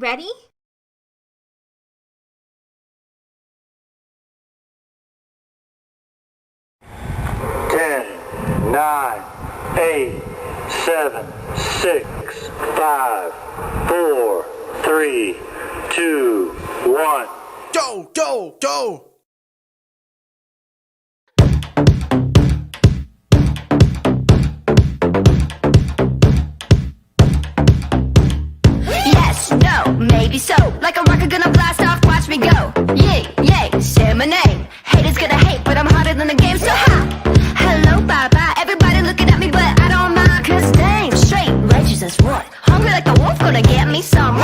Ready? 10, 9, 8, 7, 6, 5, 4, 3, 2, 1. Go! Yes, no, maybe so. Like a rocket gonna blast off, watch me go. Yay, say my name. Haters gonna hate, but I'm hotter than the game, so ha! Hello, bye-bye. Everybody looking at me, but I don't mind. Cause dang, straight righteous as what? Hungry like a wolf, gonna get me some.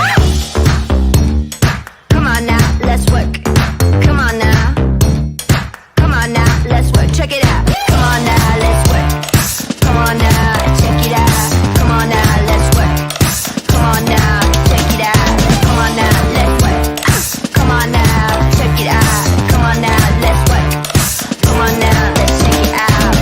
Come on now, let's work. Come on now. Come on now, let's work. Check it out. Come on now, let's work. Come on now, check it out. Come on now, let's work. Come on now, check it out. Come on now, let's work. Come on now, check it out. Come on now, let's work. Come on now, let's check it out.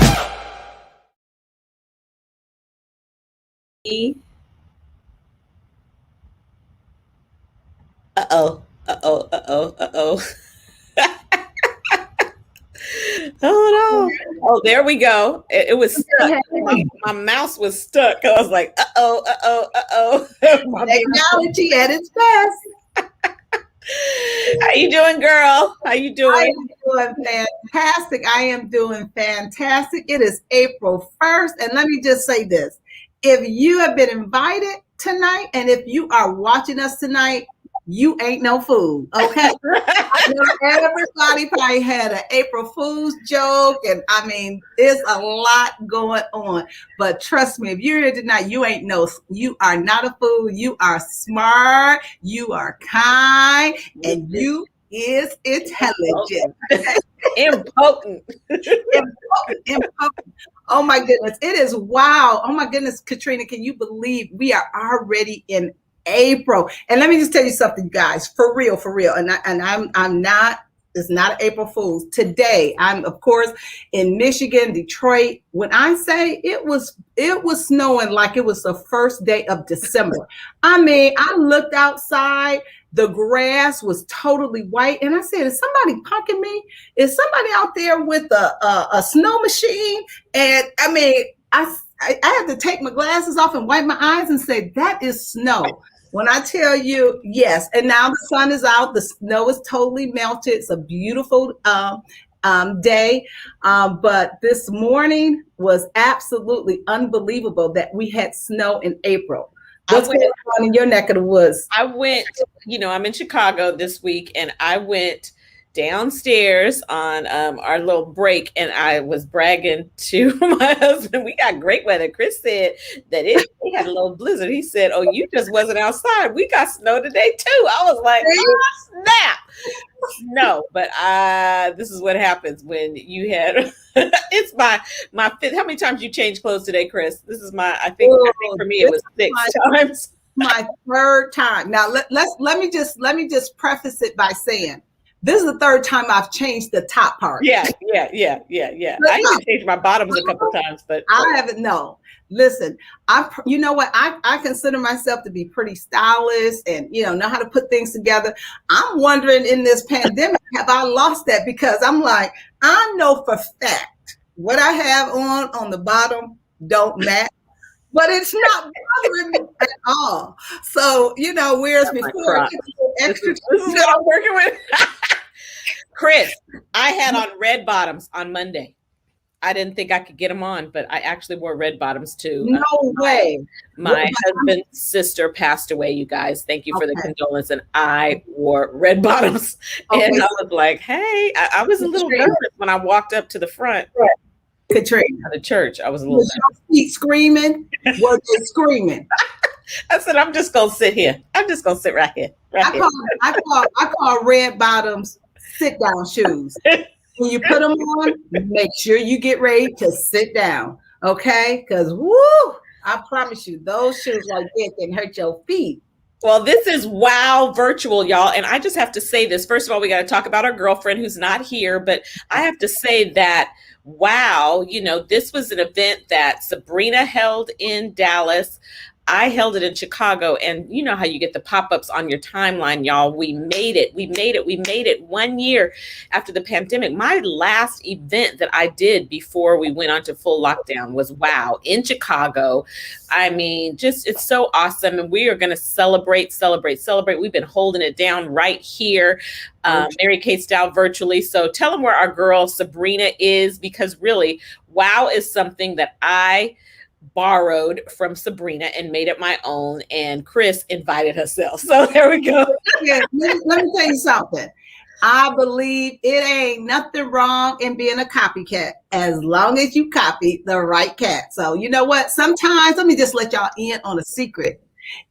Uh-oh. Hold on. Oh, there we go. It was stuck. My mouse was stuck. I was like, uh-oh. Technology at its best. How you doing, girl? How you doing? I am doing fantastic. I am doing fantastic. It is April 1st. And let me just say this. If you have been invited tonight, and if you are watching us tonight, you ain't no fool, okay? I know everybody probably had an April Fool's joke, and I mean, there's a lot going on. But trust me, if you're here tonight, you are not a fool. You are smart, you are kind, and you is intelligent. Impotent. Oh my goodness, it is wow. Oh my goodness, Katrina, can you believe we are already in April? And let me just tell you something, guys, for real. And I'm not, it's not an April Fool's. Today, I'm of course in Michigan, Detroit. When I say it was snowing like it was the first day of December. I mean, I looked outside, the grass was totally white, and I said, is somebody punking me? Is somebody out there with a snow machine? And I mean, I had to take my glasses off and wipe my eyes and say, that is snow. When I tell you, yes. And now the sun is out. The snow is totally melted. It's a beautiful day. But this morning was absolutely unbelievable that we had snow in April. What's going on in your neck of the woods? I went, I'm in Chicago this week, and I went downstairs on our little break, and I was bragging to my husband, we got great weather. Chris said that we had a little blizzard. He said, oh, you just wasn't outside. We got snow today too. I was like, oh, snap. No, but this is what happens when you had it's my fifth. How many times you changed clothes today, Chris? This is I think for me it was 6 times. My third time. Now let me just preface it by saying this is the third time I've changed the top part. Yeah. I even changed my bottoms a couple times, but I haven't. No, listen, you know what? I consider myself to be pretty stylish and know how to put things together. I'm wondering in this pandemic, have I lost that? Because I'm like, I know for fact what I have on the bottom don't match. But it's not bothering me at all. So, whereas before, this is what I'm working with. Chris, I had on red bottoms on Monday. I didn't think I could get them on, but I actually wore red bottoms too. No way. My husband's sister passed away, you guys. Thank you for the condolence. And I wore red bottoms. Okay. And I was like, hey, I was a little nervous when I walked up to the front. Right. Katrina, the church, I was a little nervous. Feet screaming? Were they screaming? I said, I'm just gonna sit here. I'm just gonna sit right here. I call red bottoms sit down shoes. When you put them on, make sure you get ready to sit down, okay? Because I promise you, those shoes like that can hurt your feet. Well, this is WOWVirtual, y'all. And I just have to say this. First of all, we got to talk about our girlfriend who's not here. But I have to say that, wow, this was an event that Sabrina held in Dallas. I held it in Chicago, and you know how you get the pop-ups on your timeline, y'all. We made it. We made it. We made it 1 year after the pandemic. My last event that I did before we went on to full lockdown was WOW in Chicago. I mean, just it's so awesome. And we are going to celebrate. We've been holding it down right here, Mary Kay style virtually. So tell them where our girl Sabrina is, because really, WOW is something that I borrowed from Sabrina and made it my own, and Chris invited herself. So there we go. Yeah, let me tell you something. I believe it ain't nothing wrong in being a copycat as long as you copy the right cat. So you know what? Sometimes, let me just let y'all in on a secret.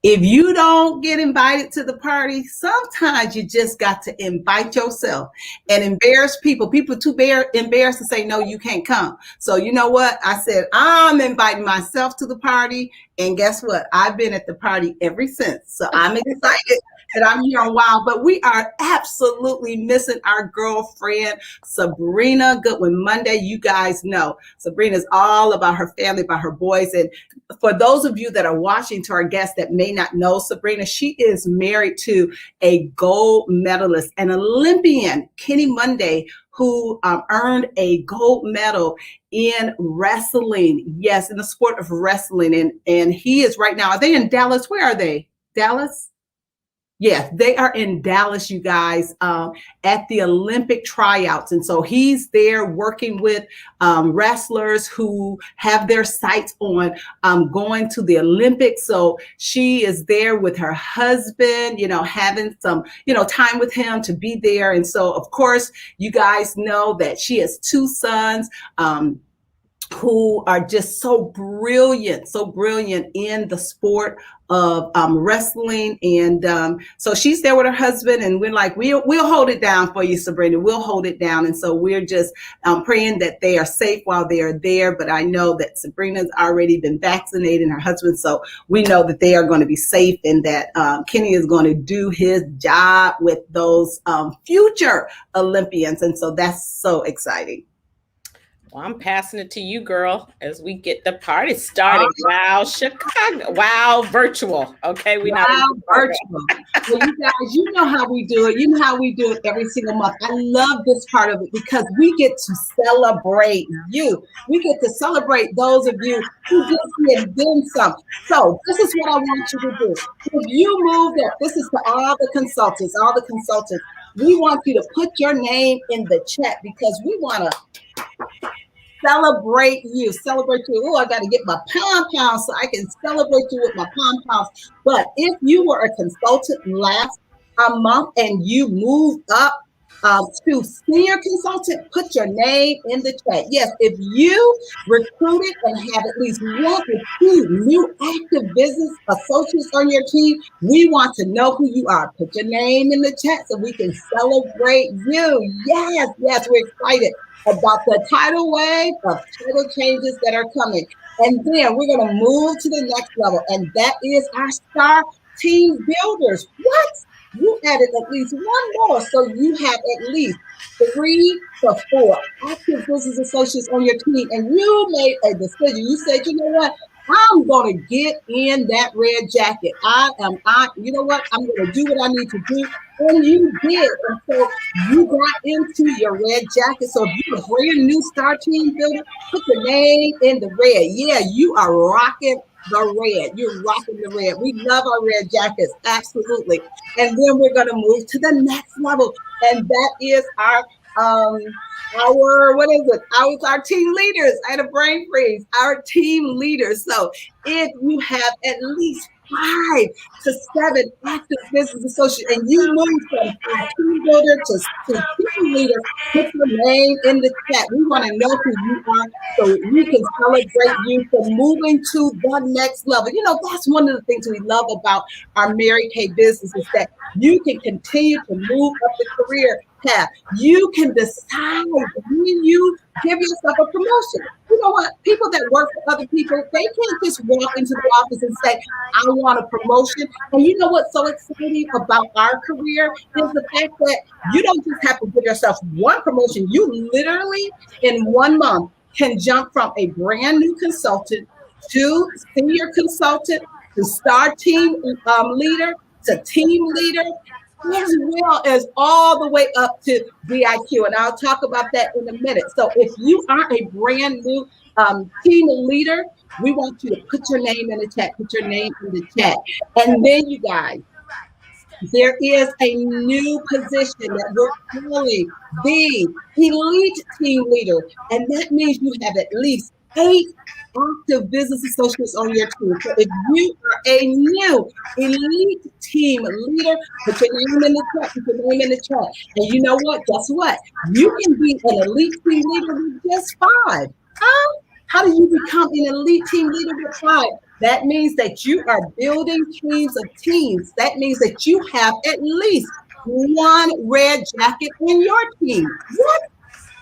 If you don't get invited to the party, sometimes you just got to invite yourself and embarrass people. People too embarrassed to say, no, you can't come. So you know what? I said, I'm inviting myself to the party. And guess what? I've been at the party ever since. So I'm excited that I'm here on WOW, but we are absolutely missing our girlfriend, Sabrina Goodwin Monday. You guys know Sabrina's all about her family, about her boys. And for those of you that are watching, to our guests that may not know Sabrina, she is married to a gold medalist, an Olympian, Kenny Monday, who earned a gold medal in wrestling. Yes, in the sport of wrestling. And he is right now, are they in Dallas? Where are they? Dallas? Yes, they are in Dallas, you guys, at the Olympic tryouts. And so he's there working with wrestlers who have their sights on going to the Olympics. So she is there with her husband, you know, having some, you know, time with him to be there. And so, of course, you guys know that she has two sons, who are just so brilliant in the sport of wrestling. And so she's there with her husband, and we're like, we'll hold it down for you, Sabrina. We'll hold it down. And so we're just praying that they are safe while they are there. But I know that Sabrina's already been vaccinated, her husband, so we know that they are going to be safe, and that Kenny is going to do his job with those future Olympians. And so that's so exciting. Well, I'm passing it to you, girl, as we get the party started. WOW Chicago, WOWVirtual. Okay, we know WOWVirtual. Well, you guys, you know how we do it. You know how we do it every single month. I love this part of it because we get to celebrate you. We get to celebrate those of you who just did then some. So this is what I want you to do. If you moved up, this is to all the consultants. We want you to put your name in the chat because we want to celebrate you. Oh, I got to get my pom-poms so I can celebrate you with my pom-poms. But if you were a consultant last month and you moved up to senior consultant, put your name in the chat. Yes, if you recruited and have at least 1 or 2 new active business associates on your team, we want to know who you are. Put your name in the chat so we can celebrate you. Yes, we're excited about the tidal wave of title changes that are coming. And then we're going to move to the next level, and that is our star team builders. What? You added at least 1 more, so you have at least 3 to 4 active business associates on your team, and you made a decision. You said, you know what? I'm going to get in that red jacket. You know what? I'm going to do what I need to do. And you did. And so you got into your red jacket. So if you're a brand new star team builder, put your name in the red. Yeah, you are rocking the red. You're rocking the red. We love our red jackets. Absolutely. And then we're going to move to the next level. And that is our our team leaders. I had a brain freeze. Our team leaders. So if you have at least 5 to 7 active business associates and you move from team builder to team leader, put your name in the chat. We want to know who you are so we can celebrate you for moving to the next level. You know, that's one of the things we love about our Mary Kay business is that you can continue to move up the career path. You can decide when you give yourself a promotion. You know what? People that work for other people, they can't just walk into the office and say, I want a promotion. And you know what's so exciting about our career is the fact that you don't just have to give yourself 1 promotion. You literally, in 1 month, can jump from a brand new consultant to senior consultant to star team leader to team leader, as well as all the way up to DIQ. And I'll talk about that in a minute. So if you are a brand new team leader, we want you to put your name in the chat, put your name in the chat. And then you guys, there is a new position that we're calling the elite team leader. And that means you have at least 8 active business associates on your team. So if you are a new elite team leader, put your name in the chat, put your name in the chat. And you know what? Guess what? You can be an elite team leader with just 5. How do you become an elite team leader with 5? That means that you are building teams of teams. That means that you have at least one red jacket in your team. What?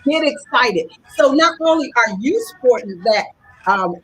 Get excited. So not only are you sporting that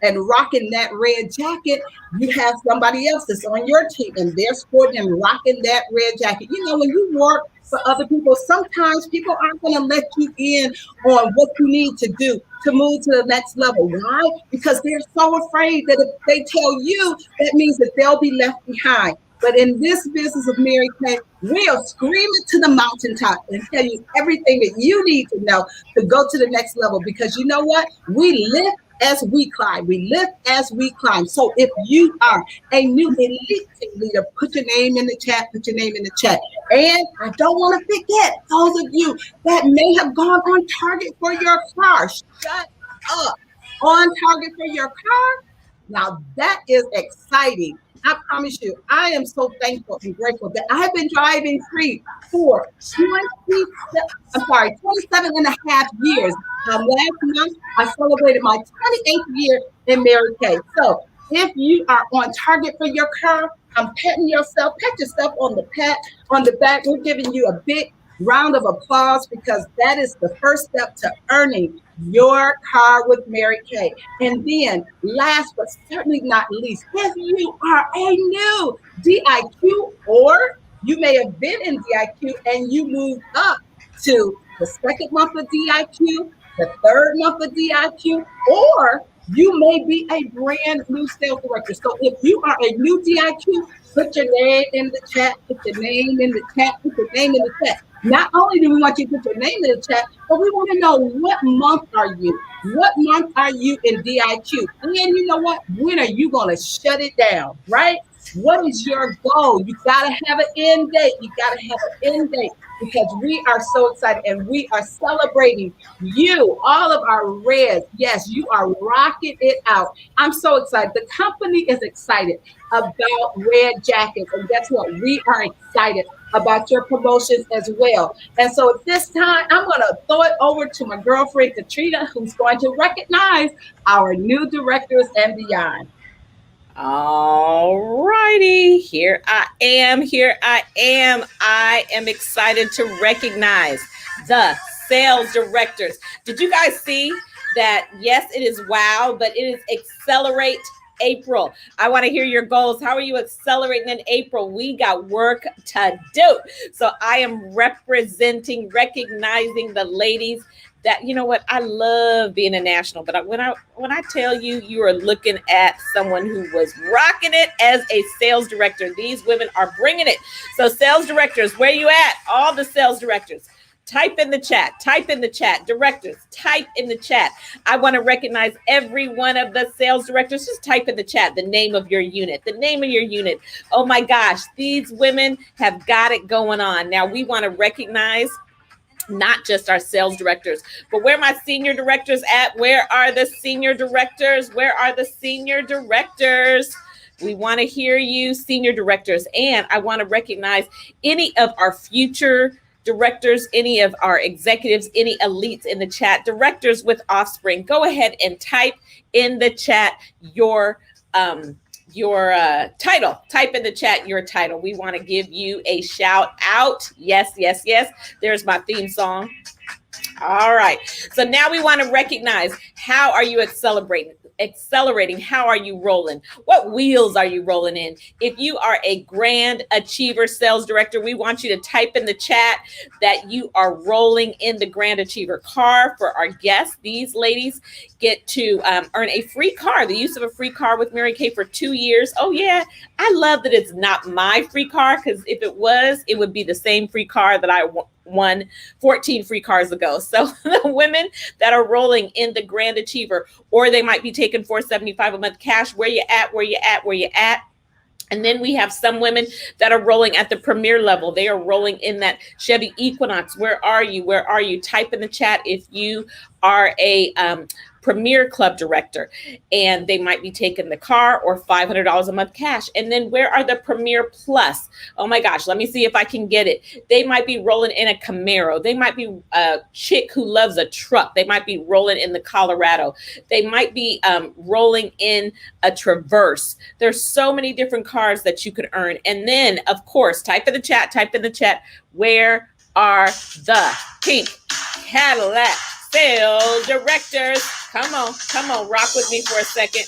and rocking that red jacket, you have somebody else that's on your team and they're sporting and rocking that red jacket. You know, when you work for other people, sometimes people aren't going to let you in on what you need to do to move to the next level. Why? Because they're so afraid that if they tell you, that means that they'll be left behind. But in this business of Mary Kay, we'll scream it to the mountaintop and tell you everything that you need to know to go to the next level. Because you know what? We lift as we climb. We lift as we climb. So if you are a new elite team leader, put your name in the chat, put your name in the chat. And I don't want to forget those of you that may have gone on target for your car. Shut up. On target for your car? Now that is exciting. I promise you, I am so thankful and grateful that I have been driving free for 27 and a half years. Last month, I celebrated my 28th year in Mary Kay. So if you are on target for your car, I'm patting yourself, pat yourself on the back. We're giving you a big round of applause because that is the first step to earning your car with Mary Kay. And then last but certainly not least, if you are a new DIQ or you may have been in DIQ and you moved up to the second month of DIQ, the third month of DIQ, or you may be a brand new sales director. So if you are a new DIQ, put your name in the chat, put your name in the chat, put your name in the chat. Not only do we want you to put your name in the chat, but we want to know what month are you? What month are you in DIQ? And you know what? When are you going to shut it down, right? What is your goal? You got to have an end date. You got to have an end date because we are so excited and we are celebrating you, all of our reds. Yes, you are rocking it out. I'm so excited. The company is excited about red jackets. And guess what? We are excited about your promotions as well. And so at this time, I'm going to throw it over to my girlfriend, Caterina, who's going to recognize our new directors and beyond. All righty, here I am. I am excited to recognize the sales directors. Did you guys see that? Yes, it is WOW, but it is Accelerate April. I want to hear your goals. How are you accelerating in April? We got work to do. So I am recognizing the ladies that, you know what, I love being a national, but when I tell you, you are looking at someone who was rocking it as a sales director. These women are bringing it. So sales directors, where you at? All the sales directors. Type in the chat, directors, type in the chat. I want to recognize every one of the sales directors. Just type in the chat, the name of your unit. Oh my gosh, these women have got it going on. Now we want to recognize not just our sales directors, but where are my senior directors at? Where are the senior directors? We want to hear you, senior directors. And I want to recognize any of our future directors, any of our executives, any elites in the chat, directors with offspring. Go ahead and type in the chat your title. Type in the chat your title. We want to give you a shout out. Yes. There's my theme song. All right. So now we want to recognize, how are you accelerating? accelerating? How are you rolling? What wheels are you rolling in? If you are a Grand Achiever sales director, we want you to type in the chat that you are rolling in the Grand Achiever car. For our guests, these ladies get to earn a free car, the use of a free car with Mary Kay for 2 years. Oh yeah, I love that it's not my free car, because if it was, it would be the same free car that I won 14 free cars ago. So the women that are rolling in the Grand Achiever, or they might be taking $475 a month cash, where you at, where you at, where you at. And then we have some women that are rolling at the premier level. They are rolling in that Chevy Equinox. Where are you? Where are you? Type in the chat if you are a Premier Club director, and they might be taking the car or $500 a month cash. And then where are the Premier Plus? Oh my gosh, let me see if I can get it. They might be rolling in a Camaro. They might be a chick who loves a truck. They might be rolling in the Colorado. They might be rolling in a Traverse. There's so many different cars that you could earn. And then, of course, type in the chat, where are the pink Cadillac sales directors? Come on, rock with me for a second.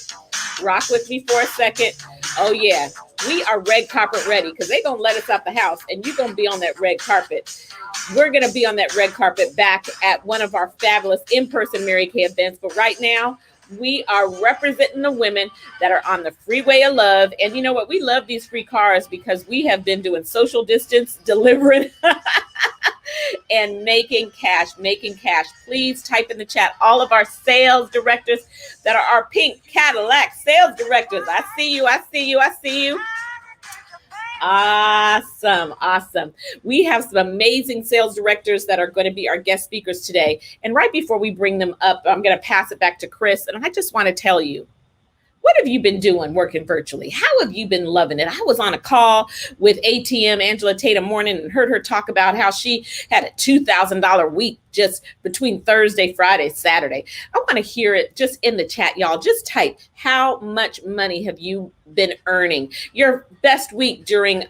Oh yeah, we are red carpet ready, because they're gonna let us out the house, and you're gonna be on that red carpet. We're gonna be on that red carpet back at one of our fabulous in-person Mary Kay events. But right now, we are representing the women that are on the freeway of love. And you know what? We love these free cars because we have been doing social distance, delivering and making cash. Please type in the chat all of our sales directors that are our pink Cadillac sales directors. I see you. Awesome. We have some amazing sales directors that are going to be our guest speakers today. And right before we bring them up, I'm going to pass it back to Chris. And I just want to tell you, what have you been doing working virtually? How have you been loving it? I was on a call with ATM, Angela Tatum Morning, and heard her talk about how she had a $2,000 week just between Thursday, Friday, Saturday. I want to hear it just in the chat, y'all. Just type, how much money have you been earning? Your best week during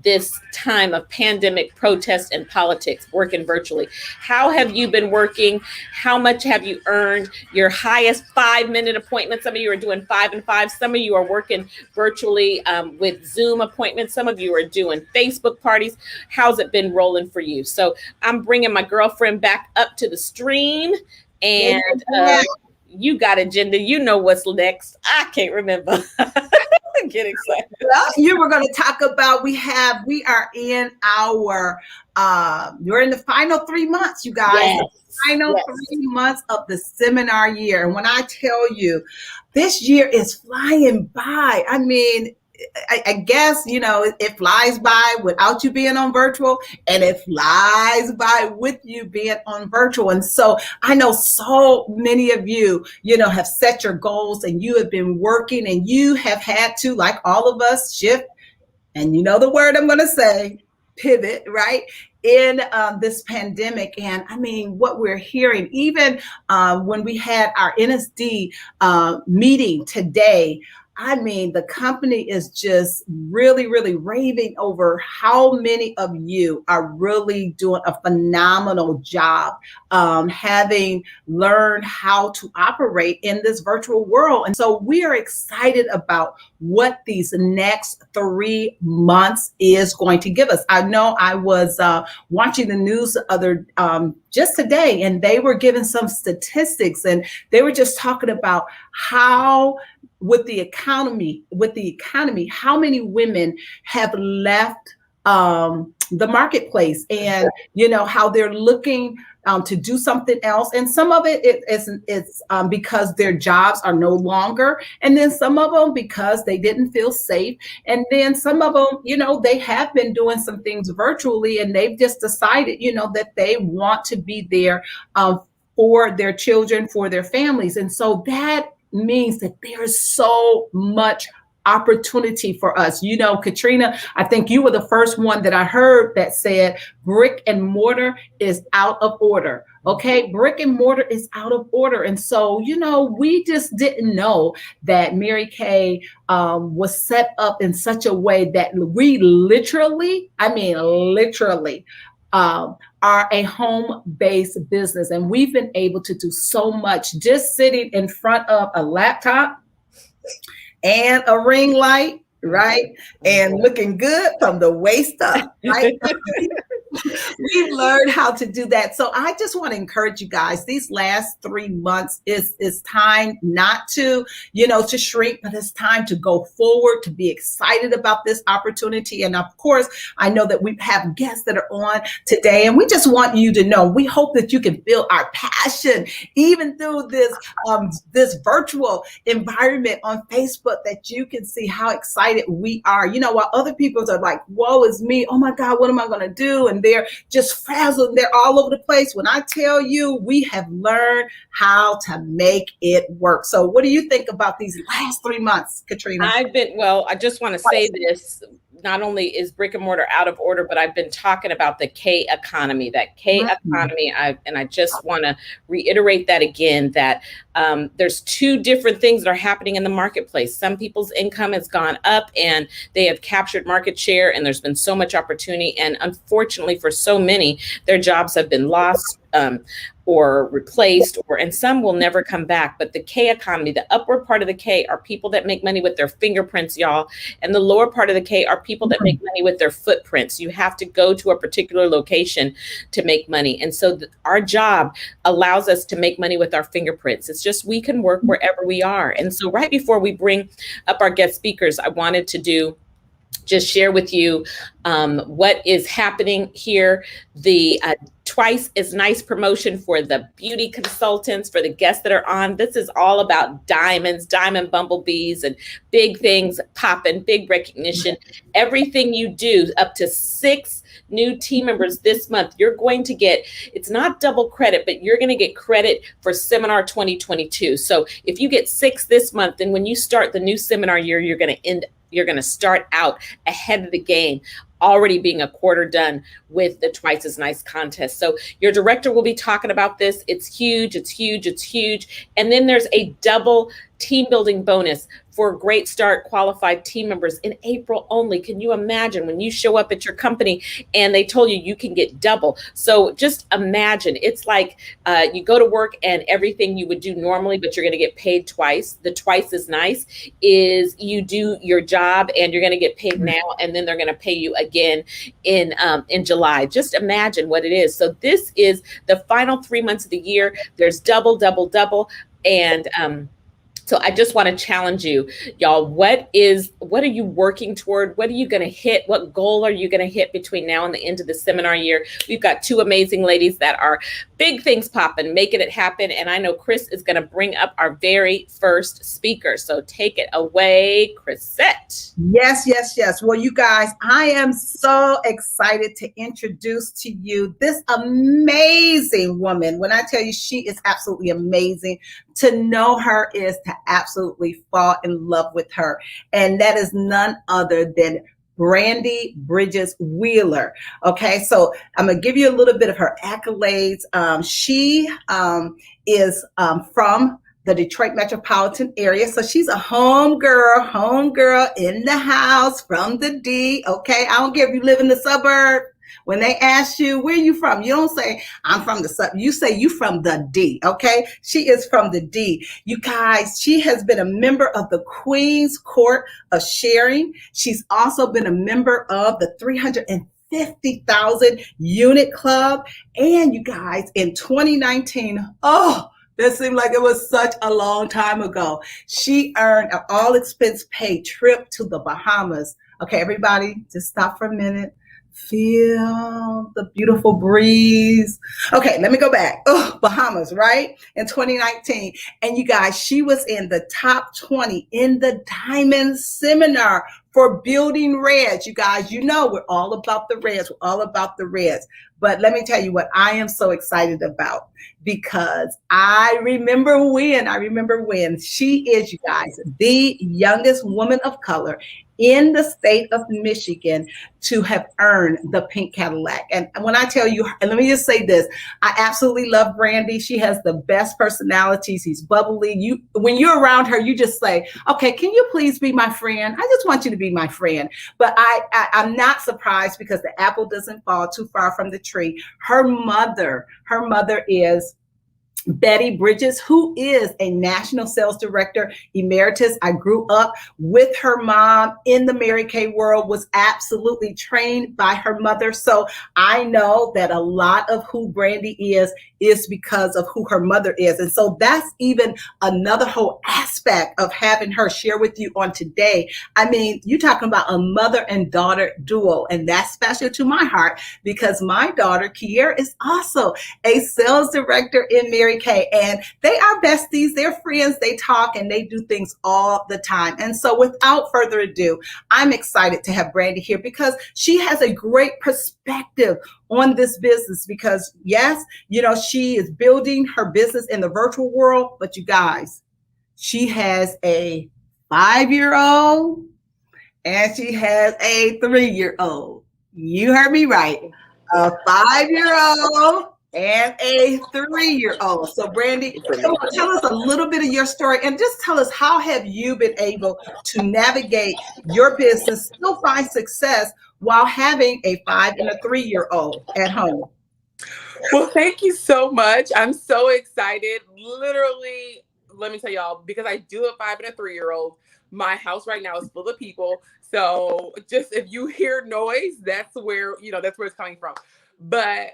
this time of pandemic protest and politics, working virtually. How have you been working? How much have you earned? Your highest 5-minute appointment. Some of you are doing 5 and 5. Some of you are working virtually with Zoom appointments. Some of you are doing Facebook parties. How's it been rolling for you? So I'm bringing my girlfriend back up to the stream, and you got agenda. You know what's next. I can't remember. Get excited. Well, you were going to talk about, we are in our you're in the final 3 months, you guys. Yes. The final 3 months of the seminar year. And when I tell you, this year is flying by. I mean, I guess, it flies by without you being on virtual, and it flies by with you being on virtual. And so I know so many of you, have set your goals, and you have been working, and you have had to, like all of us, shift. And you know the word I'm going to say, pivot, right? In this pandemic. And I mean, what we're hearing, even when we had our NSD meeting today, I mean, the company is just really, really raving over how many of you are really doing a phenomenal job having learned how to operate in this virtual world. And so we are excited about what these next 3 months is going to give us. I know I was watching the news just today, and they were giving some statistics, and they were just talking about how with the economy, how many women have left the marketplace, and how they're looking to do something else. And some of it's because their jobs are no longer, and then some of them because they didn't feel safe, and then some of them, they have been doing some things virtually, and they've just decided, that they want to be there for their children, for their families. And so that means that there's so much opportunity for us. Caterina, I think you were the first one that I heard that said brick and mortar is out of order. Okay, brick and mortar is out of order. And so, we just didn't know that Mary Kay was set up in such a way that we literally are a home-based business. And we've been able to do so much just sitting in front of a laptop and a ring light, right? And looking good from the waist up, right? We've learned how to do that. So I just want to encourage you guys, these last 3 months is time not to, to shrink, but it's time to go forward, to be excited about this opportunity. And of course, I know that we have guests that are on today, and we just want you to know, we hope that you can feel our passion, even through this virtual environment on Facebook, that you can see how excited we are. While other people are like, woe is me, oh my God, what am I going to do? And they're just frazzled. They're all over the place. When I tell you, we have learned how to make it work. So what do you think about these last 3 months, Caterina? I just want to say this. Not only is brick and mortar out of order, but I've been talking about the K economy, economy. I just want to reiterate that again, that there's two different things that are happening in the marketplace. Some people's income has gone up and they have captured market share, and there's been so much opportunity. And unfortunately for so many, their jobs have been lost or replaced, and some will never come back. But the K economy, the upward part of the K, are people that make money with their fingerprints, y'all. And the lower part of the K are people that make money with their footprints. You have to go to a particular location to make money. And so our job allows us to make money with our fingerprints. It's just, we can work wherever we are. And so right before we bring up our guest speakers, I wanted to just share with you what is happening here. The Twice is Nice promotion for the beauty consultants, for the guests that are on. This is all about diamonds, diamond bumblebees, and big things popping, big recognition. Everything you do, up to 6 new team members this month, you're going to get, it's not double credit, but you're going to get credit for seminar 2022. So if you get 6 this month, then when you start the new seminar year, you're going to start out ahead of the game, already being a quarter done with the Twice as Nice contest. So your director will be talking about this. It's huge, it's huge, it's huge. And then there's a double team building bonus for Great Start qualified team members in April only. Can you imagine when you show up at your company and they told you can get double? So just imagine, it's like you go to work and everything you would do normally, but you're going to get paid twice. The Twice is Nice is you do your job and you're going to get paid now, and then they're going to pay you again in July. Just imagine what it is. So this is the final 3 months of the year. There's double, double, double. And so I just want to challenge you, y'all. What are you working toward? What are you going to hit? What goal are you going to hit between now and the end of the seminar year? We've got 2 amazing ladies that are big things popping, making it happen. And I know Chris is going to bring up our very first speaker. So take it away, Crisette. Yes, yes, yes. Well, you guys, I am so excited to introduce to you this amazing woman. When I tell you she is absolutely amazing, to know her is to absolutely fall in love with her. And that is none other than Brandi Bridges Wheeler. Okay, so I'm going to give you a little bit of her accolades. She is from the Detroit metropolitan area. So she's a homegirl in the house from the D. Okay, I don't care if you live in the suburb. When they ask you, where are you from? You don't say, I'm from the sub. You say, you from the D, okay? She is from the D. You guys, she has been a member of the Queen's Court of Sharing. She's also been a member of the 350,000 Unit Club. And you guys, in 2019, that seemed like it was such a long time ago, she earned an all-expense paid trip to the Bahamas. Okay, everybody, just stop for a minute. Feel the beautiful breeze. Okay, let me go back. Bahamas, right? In 2019. And you guys, she was in the top 20 in the Diamond Seminar for Building Reds. You guys, you know we're all about the reds. We're all about the reds. But let me tell you what I am so excited about, because I remember when she is, you guys, the youngest woman of color in the state of Michigan to have earned the pink Cadillac. And when I tell you, and let me just say this, I absolutely love Brandi. She has the best personality. She's bubbly. When you're around her, you just say, okay, can you please be my friend? I just want you to be my friend. But I'm not surprised because the apple doesn't fall too far from the tree. Her mother is Betty Bridges, who is a national sales director emeritus. I grew up with her mom in the Mary Kay world, was absolutely trained by her mother. So I know that a lot of who Brandi is because of who her mother is. And so that's even another whole aspect of having her share with you on today. I mean, you're talking about a mother and daughter duo, and that's special to my heart because my daughter, Kiera, is also a sales director in Mary Kay, and they are besties. They're friends. They talk and they do things all the time. And so without further ado, I'm excited to have Brandi here because she has a great perspective on this business because yes, she is building her business in the virtual world, but you guys, she has a 5-year-old and she has a 3-year-old. You heard me right. A 5-year-old and a 3-year-old. So Brandi, tell us a little bit of your story and just tell us how have you been able to navigate your business, still find success while having a 5 and a 3-year-old at home. Well, thank you so much. I'm so excited. Literally, let me tell y'all, because I do have a 5 and a 3-year-old, my house right now is full of people. So just if you hear noise, that's where it's coming from. But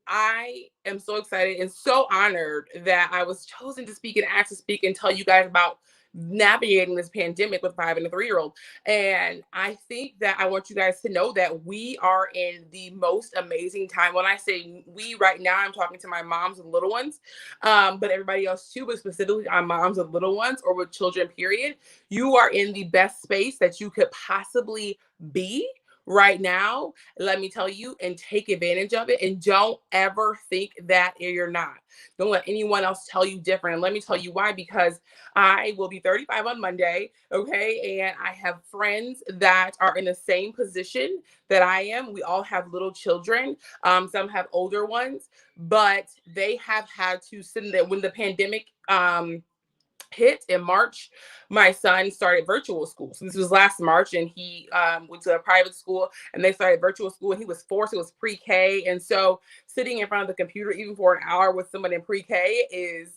I am so excited and so honored that I was chosen to speak and asked to speak and tell you guys about navigating this pandemic with 5 and a 3-year-old. And I think that I want you guys to know that we are in the most amazing time. When I say we right now, I'm talking to my moms and little ones, but everybody else too, but specifically our moms and little ones or with children, period. You are in the best space that you could possibly be right now, let me tell you, and take advantage of it. And don't ever think that you're not. Don't let anyone else tell you different. And let me tell you why, because I will be 35 on Monday, okay? And I have friends that are in the same position that I am. We all have little children. Some have older ones, but they have had to sit there when the pandemic hit in March. My son started virtual school. So this was last March, and he went to a private school and they started virtual school, and he was forced. It was pre-K. And so sitting in front of the computer, even for an hour with someone in pre-K is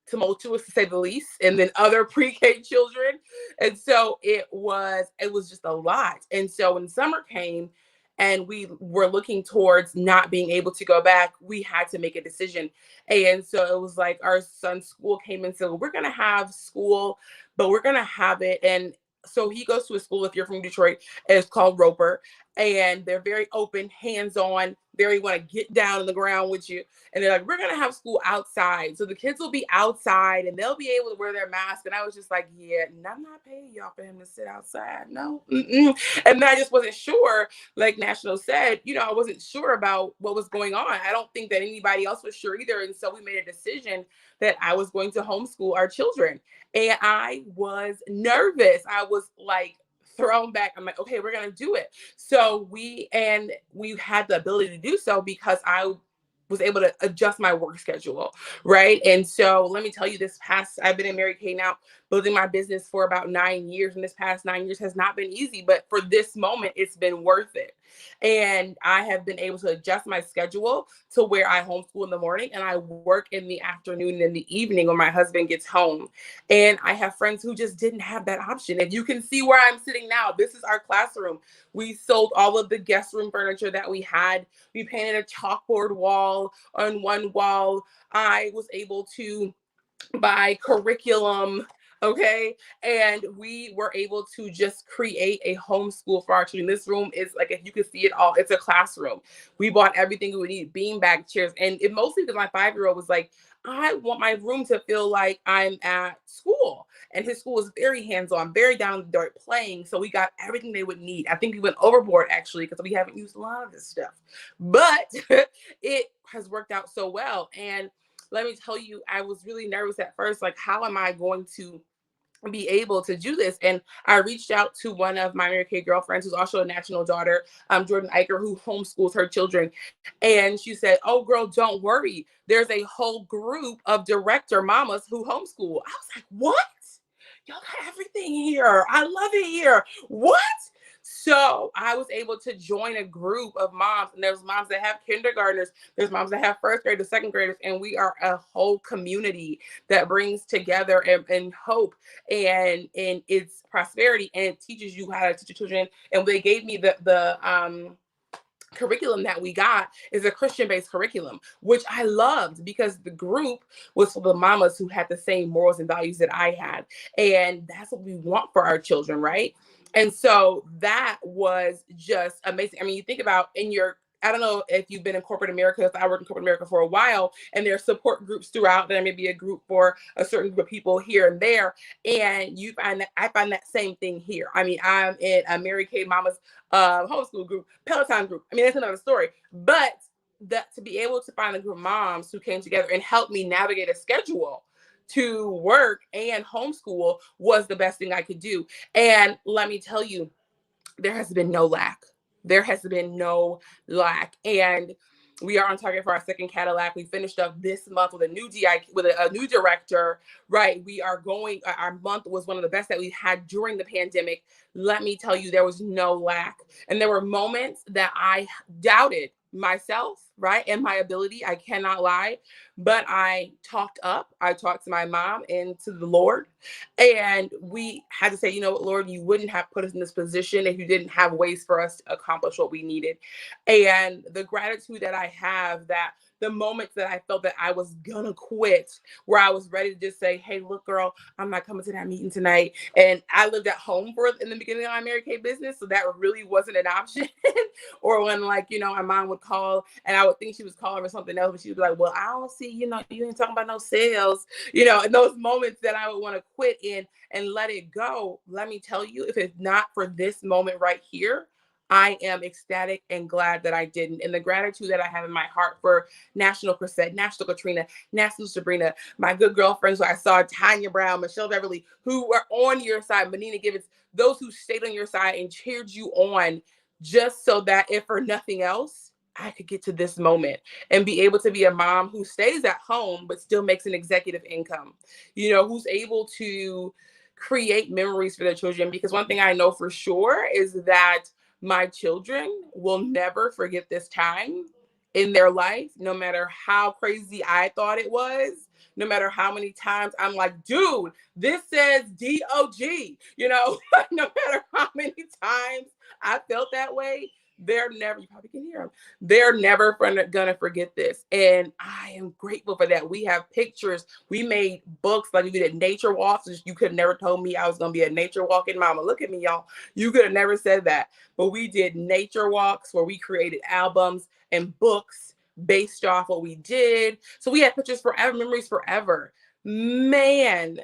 tumultuous to say the least, and then other pre-K children. And so it was just a lot. And so when summer came and we were looking towards not being able to go back, we had to make a decision. And so it was like our son's school came and said, well, we're going to have school, but we're going to have it. And so he goes to a school, if you're from Detroit, it's called Roper. And they're very open, hands-on, very want to get down on the ground with you. And they're like, we're going to have school outside. So the kids will be outside and they'll be able to wear their mask. And I was just like, yeah, I'm not paying y'all for him to sit outside. No. Mm-mm. And then I just wasn't sure, like National said, I wasn't sure about what was going on. I don't think that anybody else was sure either. And so we made a decision that I was going to homeschool our children. And I was nervous. I was like, thrown back. I'm like, okay, we're going to do it. So we had the ability to do so because I was able to adjust my work schedule. Right. And so let me tell you, I've been in Mary Kay now, building my business for about 9 years. And this past 9 years has not been easy, but for this moment, it's been worth it. And I have been able to adjust my schedule to where I homeschool in the morning and I work in the afternoon and in the evening when my husband gets home. And I have friends who just didn't have that option. And you can see where I'm sitting now. This is our classroom. We sold all of the guest room furniture that we had. We painted a chalkboard wall on one wall. I was able to buy curriculum. Okay. And we were able to just create a homeschool for our children. This room is like, if you can see it all, it's a classroom. We bought everything we would need, beanbag chairs. And it mostly because my 5-year-old was like, I want my room to feel like I'm at school. And his school is very hands-on, very down the dirt playing. So we got everything they would need. I think we went overboard actually, because we haven't used a lot of this stuff, but it has worked out so well. And let me tell you, I was really nervous at first. Like, how am I going to be able to do this. And I reached out to one of my Mary Kay girlfriends, who's also a national daughter, Jordan Eicher, who homeschools her children. And she said, "Oh, girl, don't worry. There's a whole group of director mamas who homeschool." I was like, "What? Y'all got everything here. I love it here. What?" So I was able to join a group of moms, and there's moms that have kindergartners, there's moms that have first graders, second graders, and we are a whole community that brings together and hope and it's prosperity, and it teaches you how to teach your children. And they gave me the curriculum that we got is a Christian-based curriculum, which I loved because the group was for the mamas who had the same morals and values that I had. And that's what we want for our children, right? And so that was just amazing. I mean, you think about I don't know if you've been in corporate America, if I worked in corporate America for a while, and there are support groups throughout. There may be a group for a certain group of people here and there. And I find that same thing here. I mean, I'm in a Mary Kay Mama's homeschool group, Peloton group. I mean, that's another story. But that to be able to find a group of moms who came together and helped me navigate a schedule to work and homeschool was the best thing I could do. And let me tell you, there has been no lack. There has been no lack. And we are on target for our second Cadillac. We finished up this month with a new with a new director, right? We are going, our month was one of the best that we had during the pandemic. Let me tell you, there was no lack. And there were moments that I doubted myself, right? And my ability, I cannot lie, but I talked up. I talked to my mom and to the Lord, and we had to say, you know what, Lord, you wouldn't have put us in this position if you didn't have ways for us to accomplish what we needed. And the gratitude that I have, that the moments that I felt that I was gonna quit, where I was ready to just say, "Hey, look, girl, I'm not coming to that meeting tonight." And I lived at home in the beginning of my Mary Kay business, so that really wasn't an option. Or when, like, my mom would call and I would think she was calling for something else, but she would be like, "Well, I don't see, you ain't talking about no sales," and those moments that I would want to quit in and let it go. Let me tell you, if it's not for this moment right here, I am ecstatic and glad that I didn't. And the gratitude that I have in my heart for National Crisette, National Caterina, National Sabrina, my good girlfriends who I saw, Tanya Brown, Michelle Beverly, who were on your side, Menina Gibbons, those who stayed on your side and cheered you on, just so that if for nothing else, I could get to this moment and be able to be a mom who stays at home but still makes an executive income, who's able to create memories for their children. Because one thing I know for sure is that my children will never forget this time in their life, no matter how crazy I thought it was, no matter how many times I'm like, "Dude, this says DOG," no matter how many times I felt that way, they're never, you probably can hear them, they're never gonna forget this. And I am grateful for that. We have pictures, we made books, like we did nature walks. You could have never told me I was gonna be a nature walking mama. Look at me, y'all. You could have never said that. But we did nature walks where we created albums and books based off what we did. So we had pictures forever, memories forever. Man,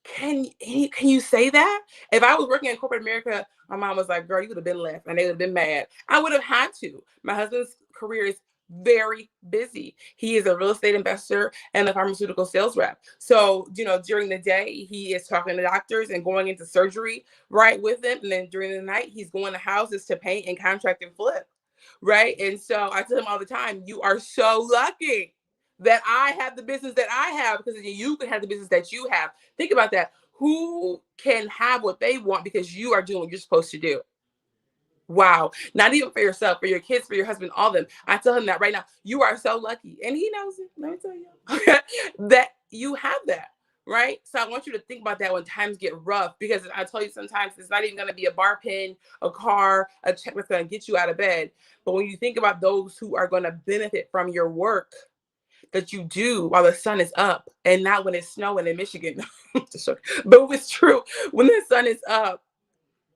can you say that? If I was working in corporate America, my mom was like, "Girl, you would have been left," and they would have been mad. I would have had to. My husband's career is very busy. He is a real estate investor and a pharmaceutical sales rep. So, during the day, he is talking to doctors and going into surgery, right, with them. And then during the night, he's going to houses to paint and contract and flip, right? And so I tell him all the time, you are so lucky that I have the business that I have, because you can have the business that you have. Think about that. Who can have what they want because you are doing what you're supposed to do? Wow. Not even for yourself, for your kids, for your husband, all of them. I tell him that right now. You are so lucky. And he knows it. Let me tell you that you have that. Right. So I want you to think about that when times get rough, because I tell you, sometimes it's not even going to be a bar pin, a car, a check that's going to get you out of bed. But when you think about those who are going to benefit from your work that you do while the sun is up, and not when it's snowing in Michigan, but it's true, when the sun is up,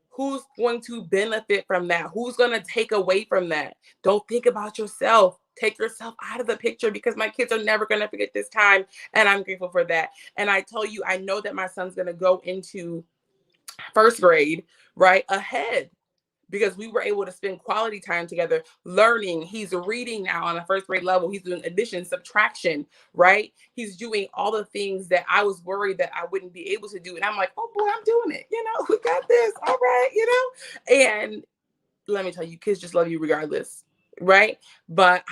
who's going to benefit from that? Who's going to take away from that? Don't think about yourself. Take yourself out of the picture, because my kids are never going to forget this time. And I'm grateful for that. And I tell you, I know that my son's going to go into first grade, right, ahead, because we were able to spend quality time together learning. He's reading now on a first grade level. He's doing addition, subtraction, right? He's doing all the things that I was worried that I wouldn't be able to do. And I'm like, oh boy, I'm doing it. We got this. All right, And let me tell you, kids just love you regardless, right? But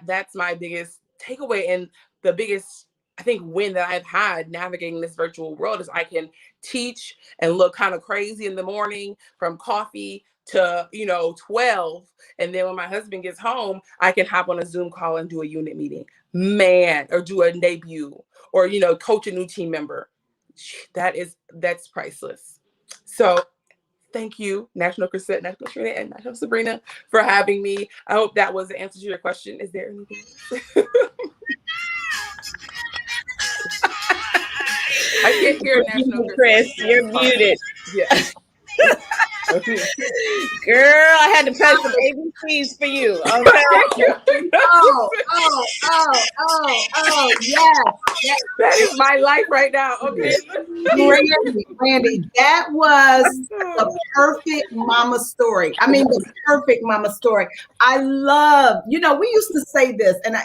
that's my biggest takeaway, and the biggest, I think, win that I've had navigating this virtual world is I can teach and look kind of crazy in the morning from coffee to 12, and then when my husband gets home, I can hop on a Zoom call and do a unit meeting, or do a debut, or coach a new team member. That's priceless. So thank you, National Crisette, National Trina, and National Sabrina, for having me. I hope that was the answer to your question. Is there anything else? I can't hear National Chris. You're muted. Yeah. Girl, I had to play some ABCs for you. Okay. Yes. That is my life right now. Okay. Brandi, that was the perfect mama story. I mean, the perfect mama story. I love, we used to say this, and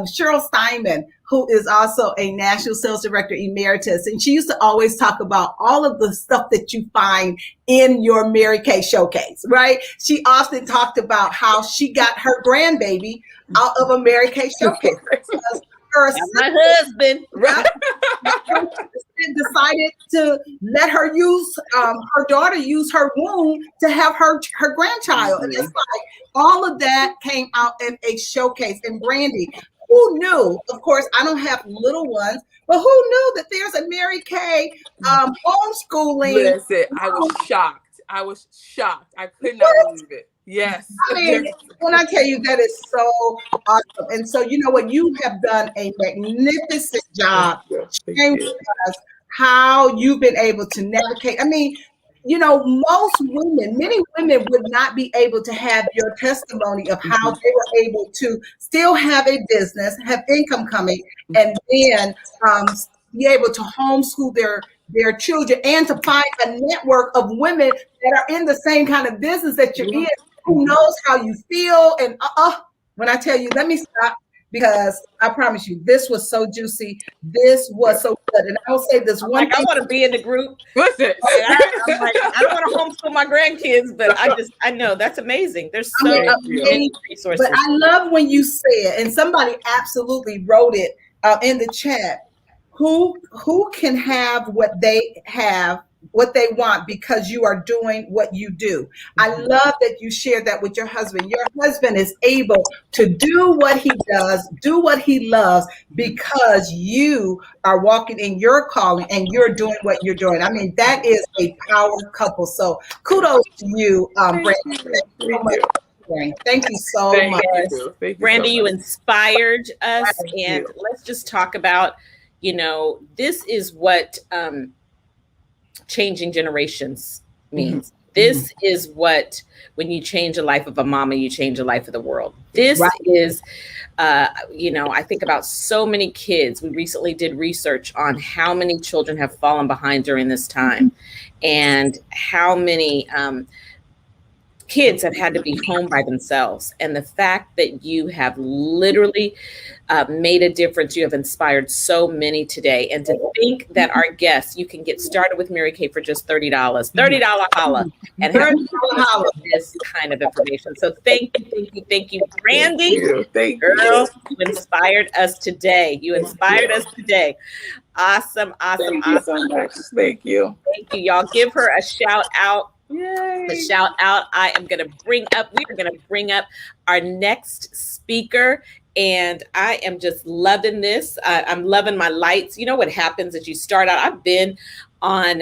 Cheryl Steinman, who is also a national sales director emeritus, and she used to always talk about all of the stuff that you find in your Mary Kay showcase, right? She often talked about how she got her grandbaby out of a Mary Kay showcase. My husband decided to let her use her daughter use her womb to have her grandchild. And it's like all of that came out in a showcase. And Brandi, who knew? Of course, I don't have little ones, but who knew that there's a Mary Kay homeschooling? Listen, I was shocked. I could not believe it. Yes. I mean, when I tell you, that is so awesome. And so, you know what? You have done a magnificent job sharing with us how you've been able to navigate. I mean, many women would not be able to have your testimony of how they were able to still have a business, have income coming, and then be able to homeschool their children and to find a network of women that are in the same kind of business that you're in. Who knows how you feel? And when I tell you, let me stop, because I promise you, this was so juicy. This was so good. And I'll say this one thing. I want to be in the group. Listen, I'm like, I don't want to homeschool my grandkids, but I know that's amazing. There's so many resources. But I love when you said, and somebody absolutely wrote it in the chat, who can have what they want because you are doing what you do. I love that you shared that with your husband. Your husband is able to do what he does, do what he loves, because you are walking in your calling and you're doing what you're doing. I mean, that is a power couple. So kudos to you, Brandi. Thank you so much. Brandi, you inspired us. And let's just talk about, this is what changing generations means. This is what, when you change the life of a mama, you change the life of the world. This is, I think about so many kids. We recently did research on how many children have fallen behind during this time and how many kids have had to be home by themselves. And the fact that you have literally made a difference, you have inspired so many today. And to think that our guests, you can get started with Mary Kay for just $30 holla, and have this kind of information. So thank you, Brandi. Thank you. Girl, you inspired us today. Awesome. Thank you so much. Thank you. Y'all give her a shout out. Yay. The shout out. We are going to bring up our next speaker, and I am just loving this. I'm loving my lights. You know what happens as you start out? I've been on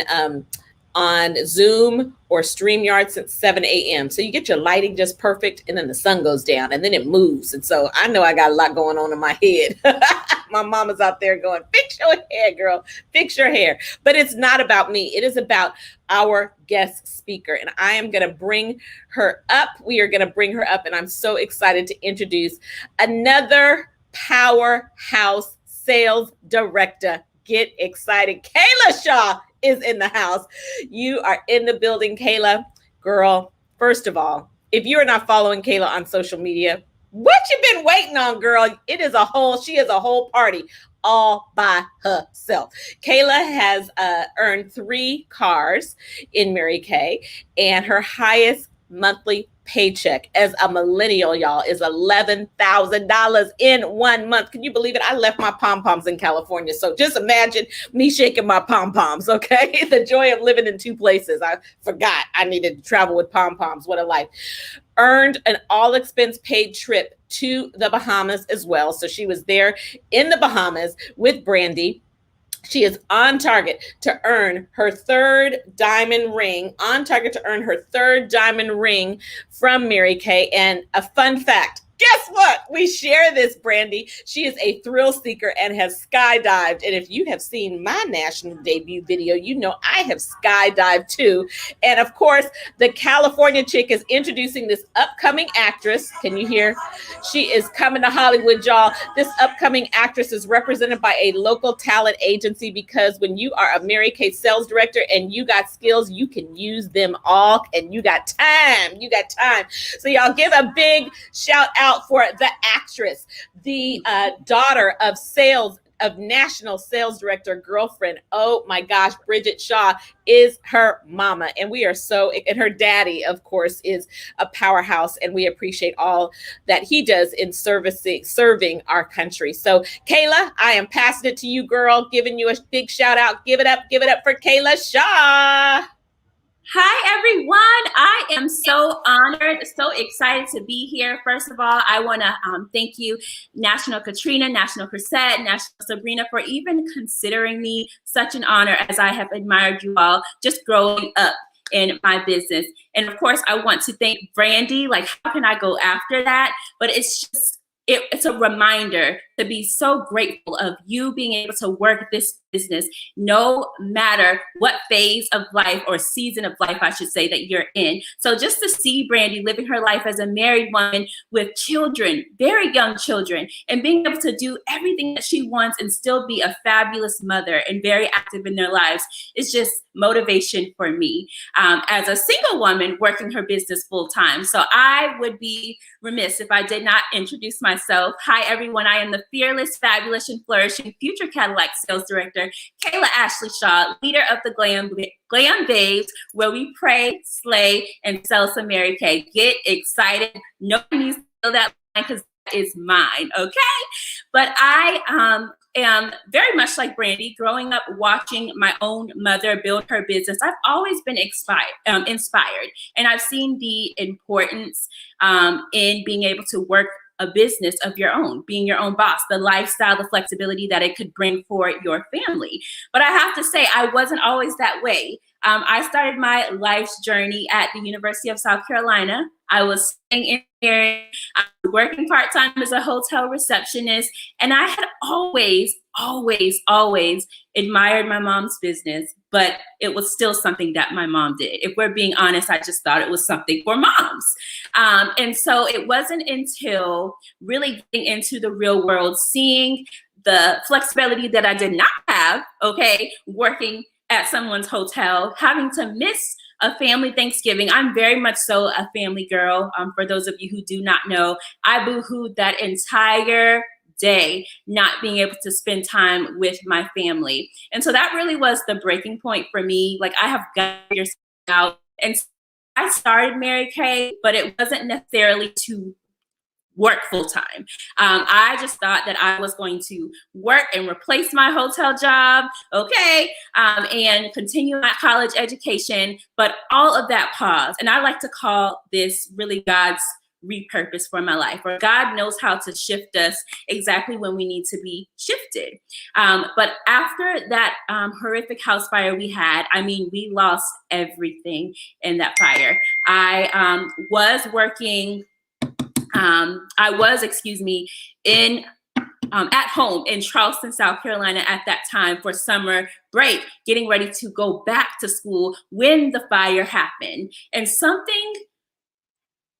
Zoom or StreamYard since 7 a.m. So you get your lighting just perfect, and then the sun goes down and then it moves. And so I know I got a lot going on in my head. My mama's out there going, fix your hair, girl, fix your hair. But it's not about me. It is about our guest speaker. And I am going to bring her up. We are going to bring her up. And I'm so excited to introduce another powerhouse sales director. Get excited. Kayla Shaw is in the house. You are in the building, Kayla. Girl, first of all, if you're not following Kayla on social media, what you been waiting on, girl? She is a whole party all by herself. Kayla has earned 3 cars in Mary Kay, and her highest monthly paycheck as a millennial, y'all, is $11,000 in 1 month. Can you believe it? I left my pom-poms in California. So just imagine me shaking my pom-poms, okay? The joy of living in 2 places. I forgot I needed to travel with pom-poms. What a life. Earned an all expense paid trip to the Bahamas as well. So she was there in the Bahamas with Brandi. She is on target to earn her 3rd diamond ring, from Mary Kay. And a fun fact, guess what? We share this, Brandi. She is a thrill seeker and has skydived. And if you have seen my national debut video, you know I have skydived too. And of course, the California chick is introducing this upcoming actress. Can you hear? She is coming to Hollywood, y'all. This upcoming actress is represented by a local talent agency, because when you are a Mary Kay sales director and you got skills, you can use them all, and you got time. So y'all give a big shout out for the actress, the daughter of national sales director girlfriend. Oh my gosh, Bridget Shaw is her mama. And we are and her daddy, of course, is a powerhouse. And we appreciate all that he does in serving our country. So Kayla, I am passing it to you, girl, giving you a big shout out. Give it up for Kayla Shaw. Hi, everyone. I am so honored, so excited to be here. First of all, I want to thank you, National Caterina, National Crisette, National Sabrina, for even considering me such an honor, as I have admired you all just growing up in my business. And of course, I want to thank Brandi. Like, how can I go after that? But it's a reminder to be so grateful of you being able to work this business, no matter what phase of life or season of life, I should say, that you're in. So just to see Brandi living her life as a married woman with children, very young children, and being able to do everything that she wants and still be a fabulous mother and very active in their lives is just motivation for me as a single woman working her business full time. So I would be remiss if I did not introduce myself. Hi, everyone. I am the fearless, fabulous, and flourishing future Cadillac sales director, Kayla Ashley Shaw, leader of the Glam Babes, where we pray, slay, and sell some Mary Kay. Get excited. No one needs to feel that line, because that is mine, okay? But I am very much like Brandi, growing up watching my own mother build her business. I've always been inspired, and I've seen the importance in being able to work a business of your own, being your own boss, the lifestyle, the flexibility that it could bring for your family. But I have to say, I wasn't always that way. I started my life's journey at the University of South Carolina. I was staying in there, I was working part-time as a hotel receptionist, and I had always admired my mom's business, but it was still something that my mom did. If we're being honest, I just thought it was something for moms. And so it wasn't until really getting into the real world, seeing the flexibility that I did not have, okay, working at someone's hotel, having to miss a family Thanksgiving. I'm very much so a family girl. For those of you who do not know, I boo-hooed that entire day not being able to spend time with my family. And so that really was the breaking point for me. Like, I have got to figure something out. And so I started Mary Kay, but it wasn't necessarily to work full time. I just thought that I was going to work and replace my hotel job, okay, and continue my college education. But all of that paused. And I like to call this really God's repurpose for my life, where God knows how to shift us exactly when we need to be shifted. But after that horrific house fire we had, I mean, we lost everything in that fire. I was working, at home in Charleston, South Carolina at that time for summer break, getting ready to go back to school when the fire happened. And something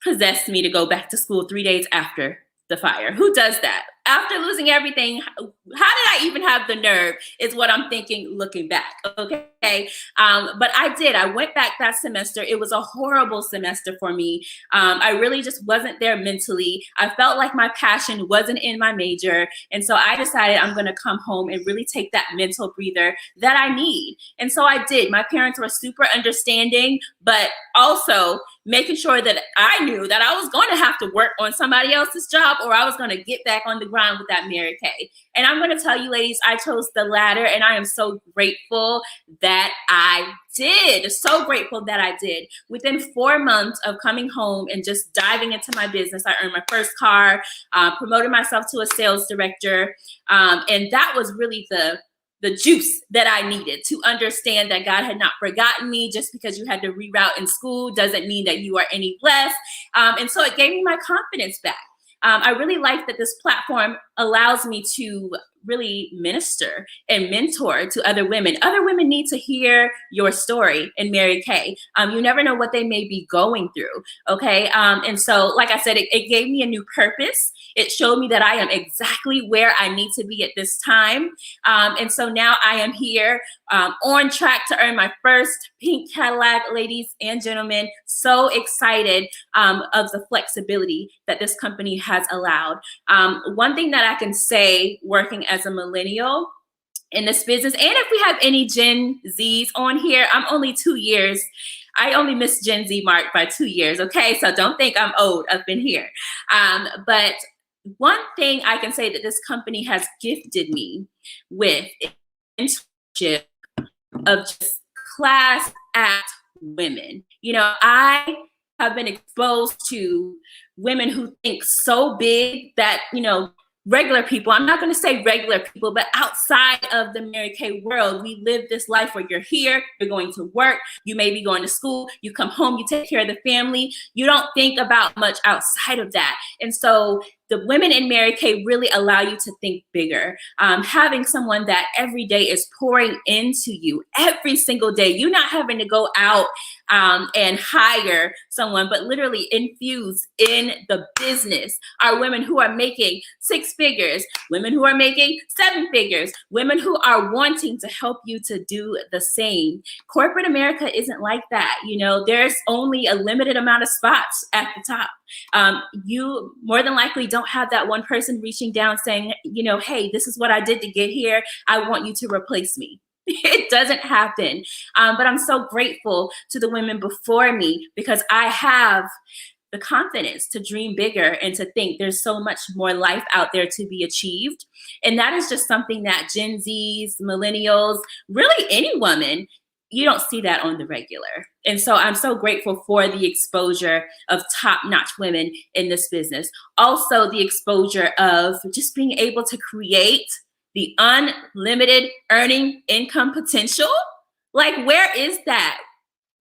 possessed me to go back to school 3 days after the fire. Who does that? After losing everything, how did I even have the nerve is what I'm thinking looking back, okay? But I did. I went back that semester. It was a horrible semester for me. I really just wasn't there mentally. I felt like my passion wasn't in my major. And so I decided I'm going to come home and really take that mental breather that I need. And so I did. My parents were super understanding, but also making sure that I knew that I was going to have to work on somebody else's job, or I was going to get back on the grind with that Mary Kay. And I'm going to tell you, ladies, I chose the latter, and I am so grateful that I did. So grateful that I did. Within 4 months of coming home and just diving into my business, I earned my first car, promoted myself to a sales director, and that was really the juice that I needed to understand that God had not forgotten me. Just because you had to reroute in school doesn't mean that you are any less. And so it gave me my confidence back. I really like that this platform allows me to really minister and mentor to other women. Other women need to hear your story in Mary Kay. You never know what they may be going through, okay? And so, like I said, it gave me a new purpose. It showed me that I am exactly where I need to be at this time. And so now I am here on track to earn my first pink Cadillac, ladies and gentlemen. So excited of the flexibility that this company has allowed. One thing that I can say working as a millennial in this business, and if we have any Gen Zs on here, I'm only 2 years. I only missed Gen Z mark by 2 years, okay? So don't think I'm old up in here. But one thing I can say that this company has gifted me with is internship of just class act women. You know, I have been exposed to women who think so big that, you know, regular people, I'm not going to say regular people, but outside of the Mary Kay world, we live this life where you're here, you're going to work, you may be going to school, you come home, you take care of the family. You don't think about much outside of that. And so the women in Mary Kay really allow you to think bigger. Having someone that every day is pouring into you every single day, you're not having to go out and hire someone, but literally infuse in the business are women who are making 6 figures, women who are making 7 figures, women who are wanting to help you to do the same. Corporate America isn't like that. You know, there's only a limited amount of spots at the top. You more than likely don't have that one person reaching down saying, you know, hey, this is what I did to get here. I want you to replace me. It doesn't happen. But I'm so grateful to the women before me because I have the confidence to dream bigger and to think there's so much more life out there to be achieved. And that is just something that Gen Zs, millennials, really any woman, you don't see that on the regular. And so I'm so grateful for the exposure of top-notch women in this business. Also the exposure of just being able to create the unlimited earning income potential. Like, where is that?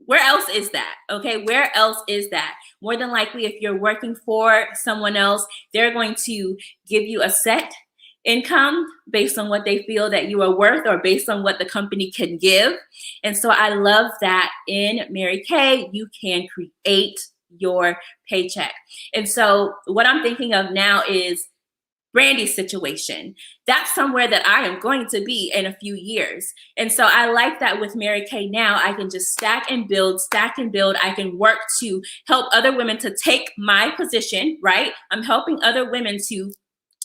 Where else is that? Okay, where else is that? More than likely, if you're working for someone else, they're going to give you a set income based on what they feel that you are worth or based on what the company can give. And so I love that in Mary Kay, you can create your paycheck. And so what I'm thinking of now is Brandi's situation. That's somewhere that I am going to be in a few years. And so I like that with Mary Kay now, I can just stack and build. I can work to help other women to take my position, right? I'm helping other women to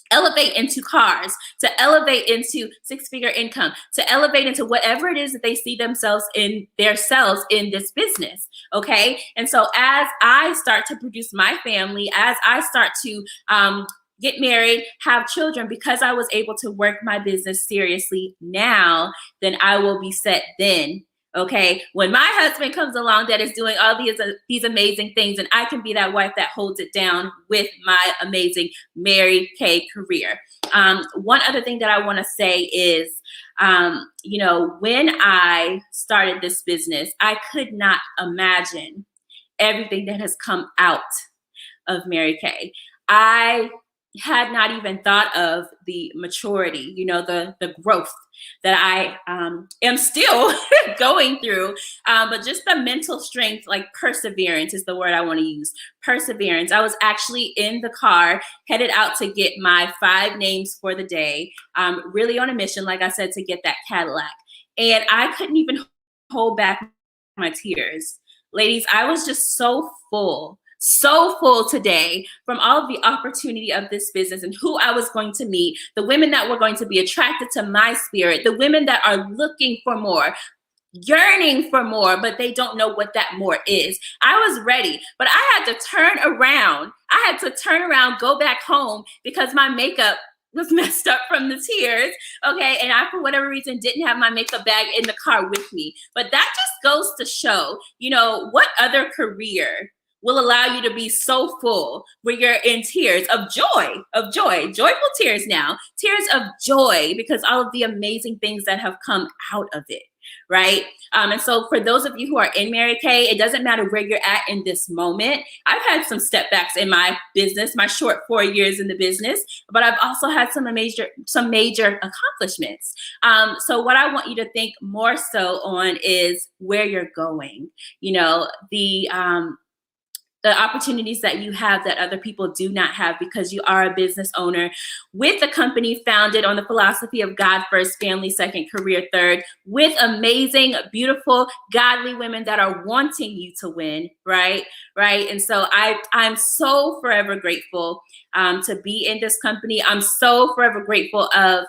elevate into cars, to elevate into 6-figure income, to elevate into whatever it is that they see themselves in this business. Okay. And so as I start to produce my family, as I start to, get married, have children, because I was able to work my business seriously now, then I will be set then. Okay. When my husband comes along that is doing all these amazing things, and I can be that wife that holds it down with my amazing Mary Kay career. One other thing that I want to say is, you know, when I started this business, I could not imagine everything that has come out of Mary Kay. I had not even thought of the maturity, you know, the growth that I am still going through. But just the mental strength, like perseverance is the word I want to use. Perseverance. I was actually in the car headed out to get my 5 names for the day, really on a mission, like I said, to get that Cadillac. And I couldn't even hold back my tears. Ladies, I was just so full today from all of the opportunity of this business and who I was going to meet, the women that were going to be attracted to my spirit, the women that are looking for more, yearning for more, but they don't know what that more is. I was ready, but I had to turn around. Go back home because my makeup was messed up from the tears, okay? And I, for whatever reason, didn't have my makeup bag in the car with me. But that just goes to show, you know, what other career will allow you to be so full where you're in tears of joy, joyful tears now, tears of joy because all of the amazing things that have come out of it, right? And so for those of you who are in Mary Kay, it doesn't matter where you're at in this moment. I've had some step backs in my business, my short 4 years in the business, but I've also had some major accomplishments. So what I want you to think more so on is where you're going. You know, the opportunities that you have that other people do not have because you are a business owner with a company founded on the philosophy of God first, family second, career third, with amazing, beautiful, godly women that are wanting you to win, right? And so I'm so forever grateful to be in this company. I'm so forever grateful of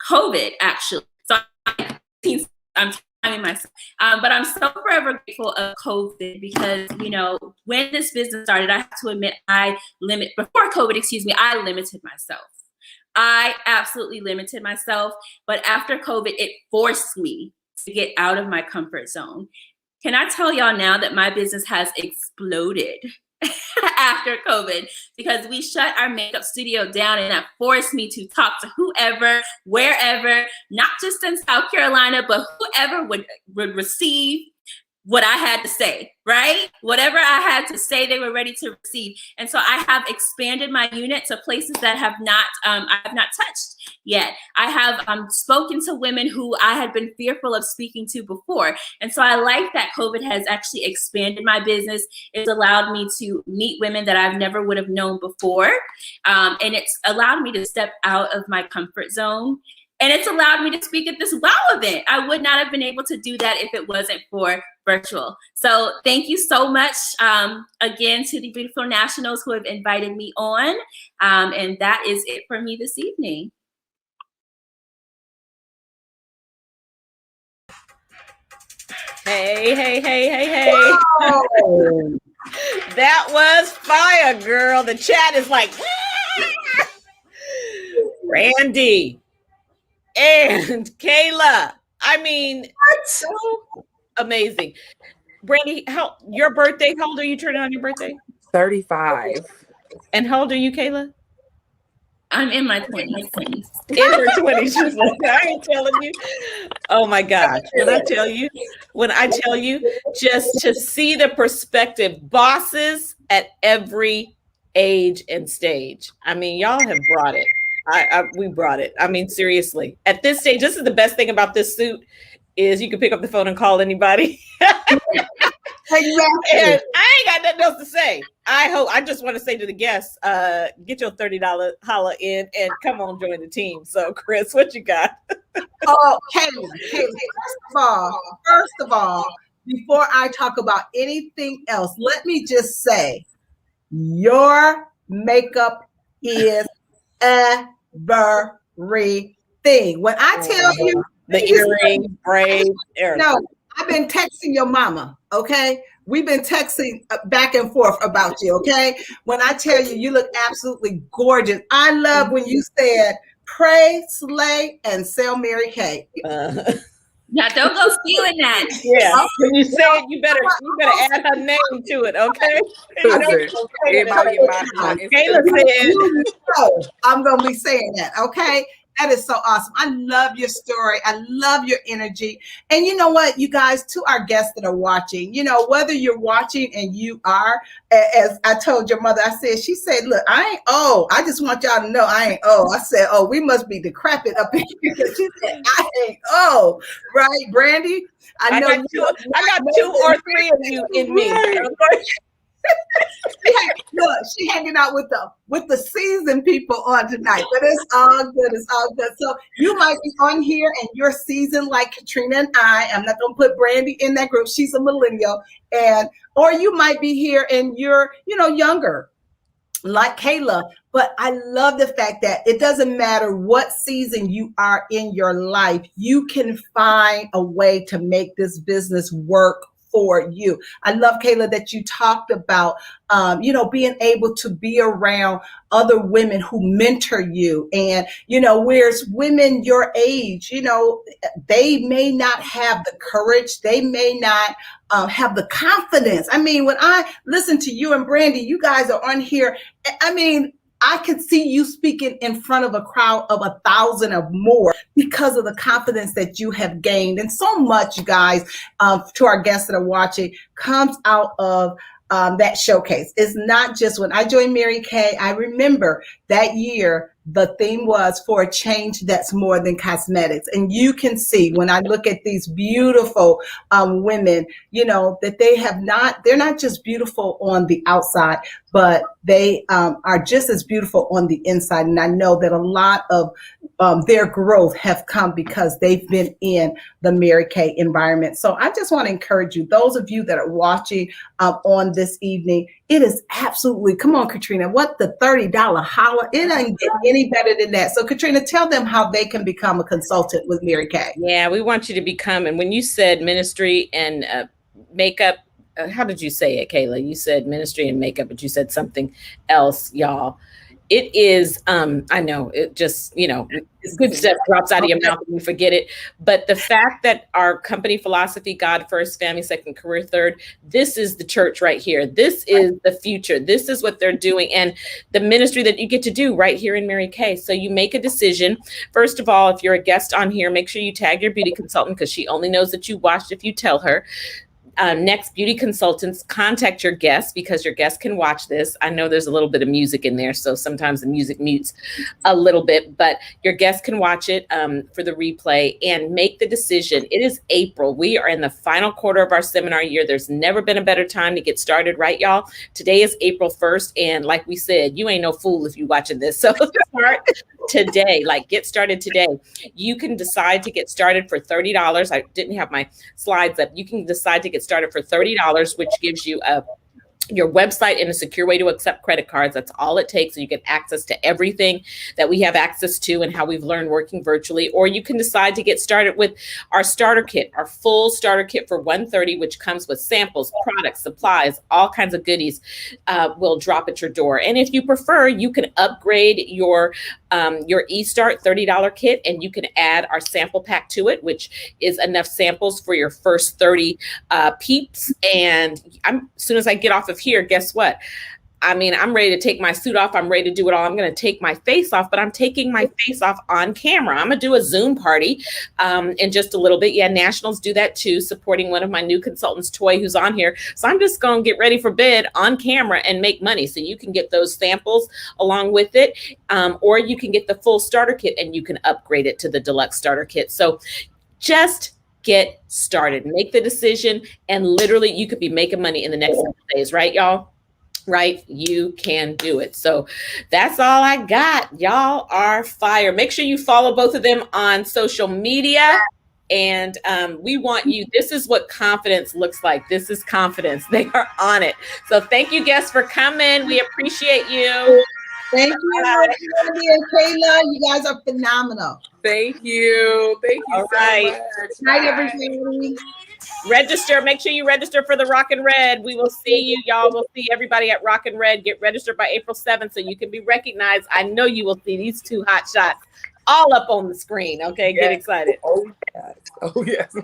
COVID, actually. So I'm timing myself. But I'm so forever grateful of COVID because, you know, when this business started, I have to admit I limited myself. I absolutely limited myself. But after COVID, it forced me to get out of my comfort zone. Can I tell y'all now that my business has exploded after COVID because we shut our makeup studio down and that forced me to talk to whoever, wherever, not just in South Carolina, but whoever would receive what I had to say, right? Whatever I had to say, they were ready to receive. And so I have expanded my unit to places that I have not touched yet. I have spoken to women who I had been fearful of speaking to before. And so I like that COVID has actually expanded my business. It's allowed me to meet women that I've never would have known before. And it's allowed me to step out of my comfort zone. And it's allowed me to speak at this WOW event. I would not have been able to do that if it wasn't for virtual. So thank you so much again to the beautiful nationals who have invited me on. And that is it for me this evening. Hey. Whoa. That was fire, girl. The chat is like, Brandi and Kayla. I mean, so amazing. Brandi, how old are you turning on your birthday? 35. And how old are you, Kayla? I'm in my 20s. In her 20s. She's like, I ain't telling you. Oh my gosh. When I tell you, just to see the perspective, bosses at every age and stage. I mean, y'all have brought it. We brought it. I mean, seriously. At this stage, this is the best thing about this suit is you can pick up the phone and call anybody. Exactly. And I ain't got nothing else to say. I just want to say to the guests, get your $30 holla in and come on, join the team. So, Chris, what you got? Oh, Kayla, first of all, before I talk about anything else, let me just say, your makeup is everything. When I tell you, the earrings, braids, no, I've been texting your mama, okay? We've been texting back and forth about you, okay? When I tell you, you look absolutely gorgeous. I love when you said, pray, slay, and sell Mary Kay. Now don't go stealing that. Yeah, when you say it, you better add her name to it, okay? Kayla said, I'm gonna be saying that, okay? That is so awesome. I love your story. I love your energy. And you know what, you guys, to our guests that are watching, you know, whether you're watching and you are, as I told your mother, she said, look, I ain't old. I just want y'all to know I ain't old. I said, oh, we must be decrepit up in here. She said, I ain't old. Right, Brandi? I got two or three of you in me. Look, she hanging out with the seasoned people on tonight, but it's all good. It's all good. So you might be on here and you're seasoned like Caterina and I'm not gonna put Brandi in that group. She's a millennial, or you might be here and you're, you know, younger, like Kayla. But I love the fact that it doesn't matter what season you are in your life, you can find a way to make this business work for you. I love, Kayla, that you talked about, you know, being able to be around other women who mentor you. And, you know, whereas women your age, you know, they may not have the courage, they may not have the confidence. I mean, when I listen to you and Brandi, you guys are on here. I mean, I could see you speaking in front of a crowd of 1,000 or more because of the confidence that you have gained. And so much, you guys, to our guests that are watching, comes out of that showcase. It's not just when I joined Mary Kay. I remember that year, the theme was for a change that's more than cosmetics. And you can see when I look at these beautiful women, you know, that they're not just beautiful on the outside, but they are just as beautiful on the inside. And I know that a lot of their growth have come because they've been in the Mary Kay environment. So I just want to encourage you, those of you that are watching on this evening, it is absolutely, come on, Caterina, what the $30 holla, it doesn't get any better than that. So Caterina, tell them how they can become a consultant with Mary Kay. Yeah, we want you to become, and when you said ministry and makeup, how did you say it, Kayla? You said ministry and makeup, but you said something else, y'all. It is, I know, it just, you know, good stuff drops out of your mouth and you forget it. But the fact that our company philosophy, God first, family second, career third, this is the church right here. This is the future. This is what they're doing. And the ministry that you get to do right here in Mary Kay. So you make a decision. First of all, if you're a guest on here, make sure you tag your beauty consultant because she only knows that you watched if you tell her. Next, beauty consultants, contact your guests because your guests can watch this. I know there's a little bit of music in there, so sometimes the music mutes a little bit, but your guests can watch it for the replay and make the decision. It is April. We are in the final quarter of our seminar year. There's never been a better time to get started, right, y'all? Today is April 1st, and like we said, you ain't no fool if you're watching this. So start today, get started today. You can decide to get started for $30. I didn't have my slides up. You can decide to get started for $30, which gives you your website and a secure way to accept credit cards. That's all it takes. So you get access to everything that we have access to and how we've learned working virtually. Or you can decide to get started with our starter kit, our full starter kit for $130, which comes with samples, products, supplies, all kinds of goodies will drop at your door. And if you prefer, you can upgrade your eStart $30 kit and you can add our sample pack to it, which is enough samples for your first 30 peeps. And as soon as I get off of here, guess what? I mean, I'm ready to take my suit off. I'm ready to do it all. I'm going to take my face off, but I'm taking my face off on camera. I'm going to do a Zoom party in just a little bit. Yeah, Nationals do that too, supporting one of my new consultants, Toy, who's on here. So I'm just going to get ready for bed on camera and make money. So you can get those samples along with it, or you can get the full starter kit and you can upgrade it to the deluxe starter kit. So just get started, make the decision, and literally you could be making money in the next 7 days, right, y'all? Right? You can do it. So that's all I got. Y'all are fire. Make sure you follow both of them on social media. And we want you, this is what confidence looks like. This is confidence. They are on it. So thank you, guests, for coming. We appreciate you. Thank you, Brandi and Kayla. You guys are phenomenal. Thank you. Thank you so much. Good night, everybody. Register. Make sure you register for the Rock and Red. We will see you, y'all. We'll see everybody at Rock and Red. Get registered by April 7th so you can be recognized. I know you will see these two hot shots all up on the screen. Okay, yes. Get excited. Oh, yes. Oh, yes.